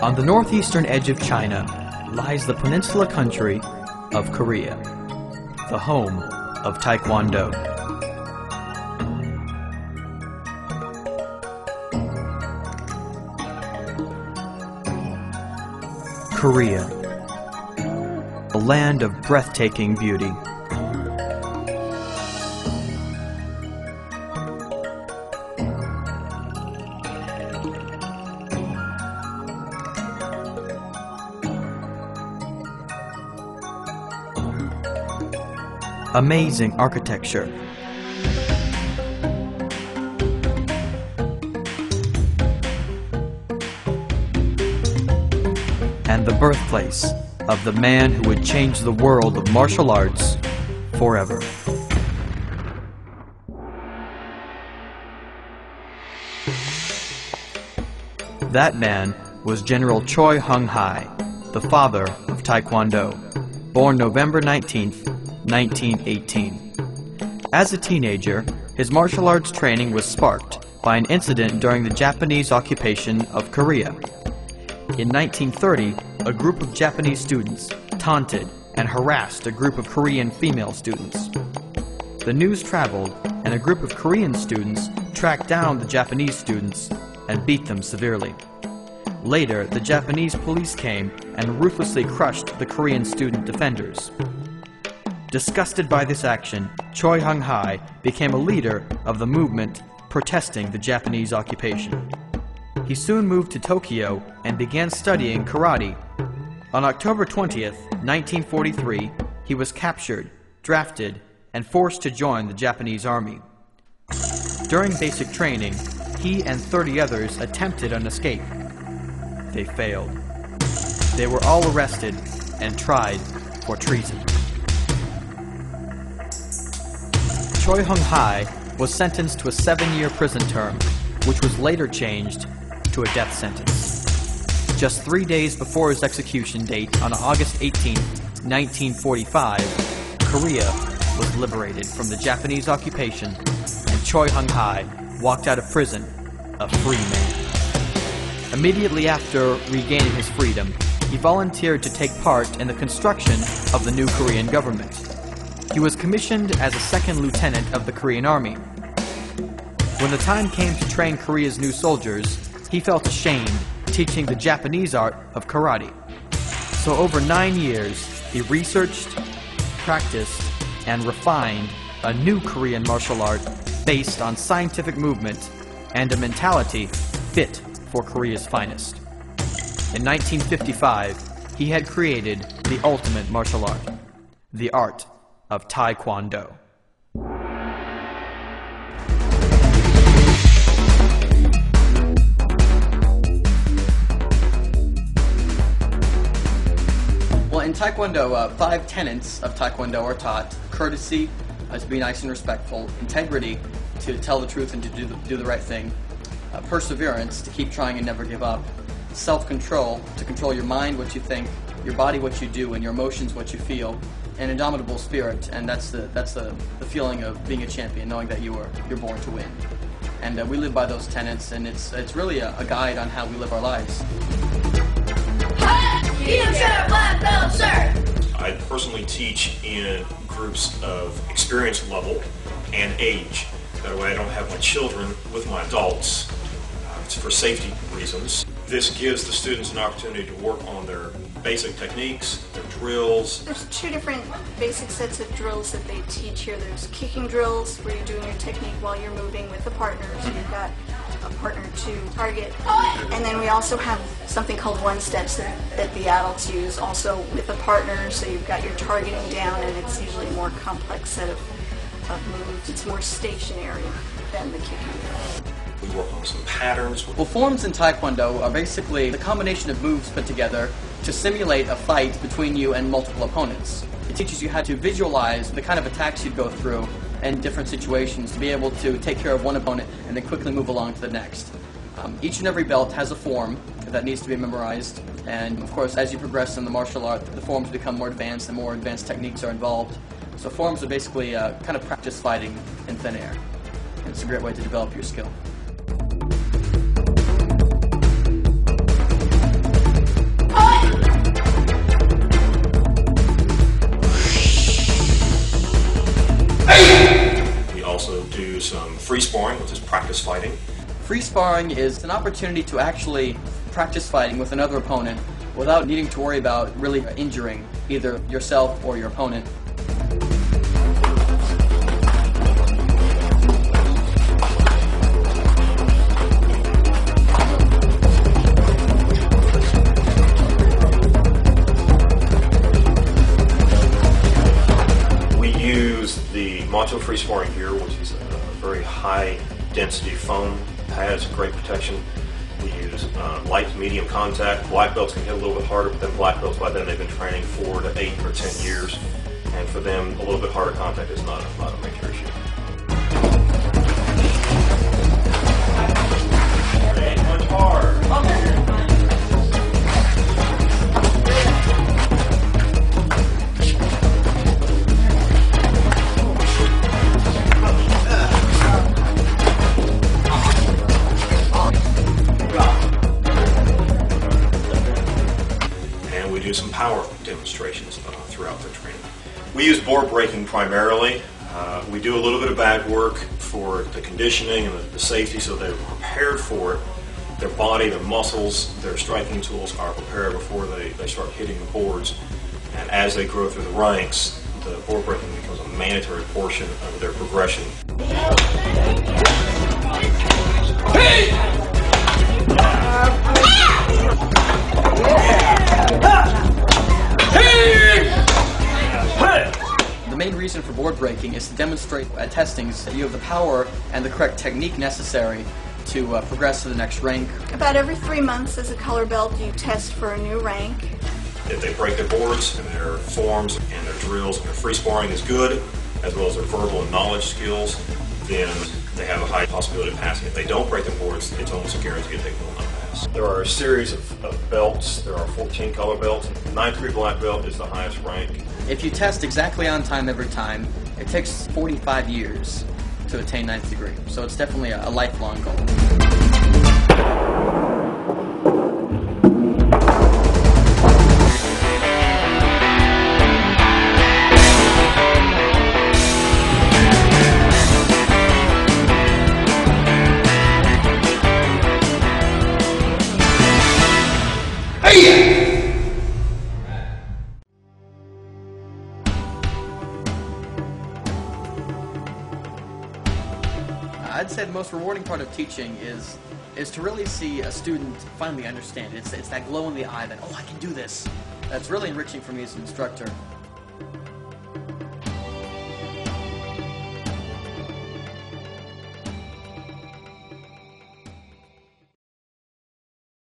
On the northeastern edge of China lies the peninsula country of Korea, the home of Taekwondo. Korea, a land of breathtaking beauty. Amazing architecture. And the birthplace of the man who would change the world of martial arts forever. That man was General Choi Hung-hai, the father of Taekwondo, born November 19th, 1918. As a teenager, his martial arts training was sparked by an incident during the Japanese occupation of Korea. In 1930, a group of Japanese students taunted and harassed a group of Korean female students. The news traveled, and a group of Korean students tracked down the Japanese students and beat them severely. Later, the Japanese police came and ruthlessly crushed the Korean student defenders. Disgusted by this action, Choi Hung-hai became a leader of the movement protesting the Japanese occupation. He soon moved to Tokyo and began studying karate. On October 20th, 1943, he was captured, drafted, and forced to join the Japanese army. During basic training, he and 30 others attempted an escape. They failed. They were all arrested and tried for treason. Choi Hung-hai was sentenced to a 7-year prison term, which was later changed to a death sentence. Just 3 days before his execution date on August 18, 1945, Korea was liberated from the Japanese occupation, and Choi Hung-hai walked out of prison a free man. Immediately after regaining his freedom, he volunteered to take part in the construction of the new Korean government. He was commissioned as a second lieutenant of the Korean Army. When the time came to train Korea's new soldiers, he felt ashamed teaching the Japanese art of karate. So over 9 years, he researched, practiced, and refined a new Korean martial art based on scientific movement and a mentality fit for Korea's finest. In 1955, he had created the ultimate martial art, the art of Taekwondo. Well, in Taekwondo, 5 tenets of Taekwondo are taught: courtesy, to be nice and respectful; integrity, to tell the truth and to do the right thing; perseverance, to keep trying and never give up; self-control, to control your mind, what you think; your body, what you do; and your emotions, what you feel; and indomitable spirit, and that's the feeling of being a champion, knowing that you're born to win. And we live by those tenets, and it's really a guide on how we live our lives. I personally teach in groups of experience level and age. That way I don't have my children with my adults. It's for safety reasons. This gives the students an opportunity to work on their basic techniques, their drills. There's 2 different basic sets of drills that they teach here. There's kicking drills, where you're doing your technique while you're moving with the partner. So you've got a partner to target. And then we also have something called one-steps that the adults use, also with a partner. So you've got your targeting down, and it's usually a more complex set of moves. It's more stationary than the kicking drill. We work on some patterns. Well, forms in Taekwondo are basically the combination of moves put together to simulate a fight between you and multiple opponents. It teaches you how to visualize the kind of attacks you'd go through in different situations to be able to take care of one opponent and then quickly move along to the next. Each and every belt has a form that needs to be memorized, and of course as you progress in the martial art, the forms become more advanced and more advanced techniques are involved. So forms are basically kind of practice fighting in thin air. And it's a great way to develop your skill. free sparring, which is practice fighting. Free sparring is an opportunity to actually practice fighting with another opponent without needing to worry about really injuring either yourself or your opponent. We use the Macho free sparring gear, which is a very high density foam, has great protection. We use light to medium contact. Black belts can hit a little bit harder, but then black belts, by then they've been training 4 to 8 or 10 years, and for them a little bit harder contact is not a major issue. Punch hard. And we do some power demonstrations throughout their training. We use board breaking primarily. We do a little bit of bag work for the conditioning and the safety, so they're prepared for it. Their body, their muscles, their striking tools are prepared before they start hitting the boards. And as they grow through the ranks, the board breaking becomes a mandatory portion of their progression. The main reason for board breaking is to demonstrate at testings that you have the power and the correct technique necessary to progress to the next rank. About every 3 months as a color belt you test for a new rank. If they break their boards and their forms and their drills and their free sparring is good, as well as their verbal and knowledge skills, then they have a high possibility of passing. If they don't break their boards, it's almost a guarantee that they will not pass. There are a series of belts. There are 14 color belts. 9th degree black belt is the highest rank. If you test exactly on time every time, it takes 45 years to attain 9th degree. So it's definitely a lifelong goal. I'd say the most rewarding part of teaching is to really see a student finally understand. It's that glow in the eye that, oh, I can do this. That's really enriching for me as an instructor.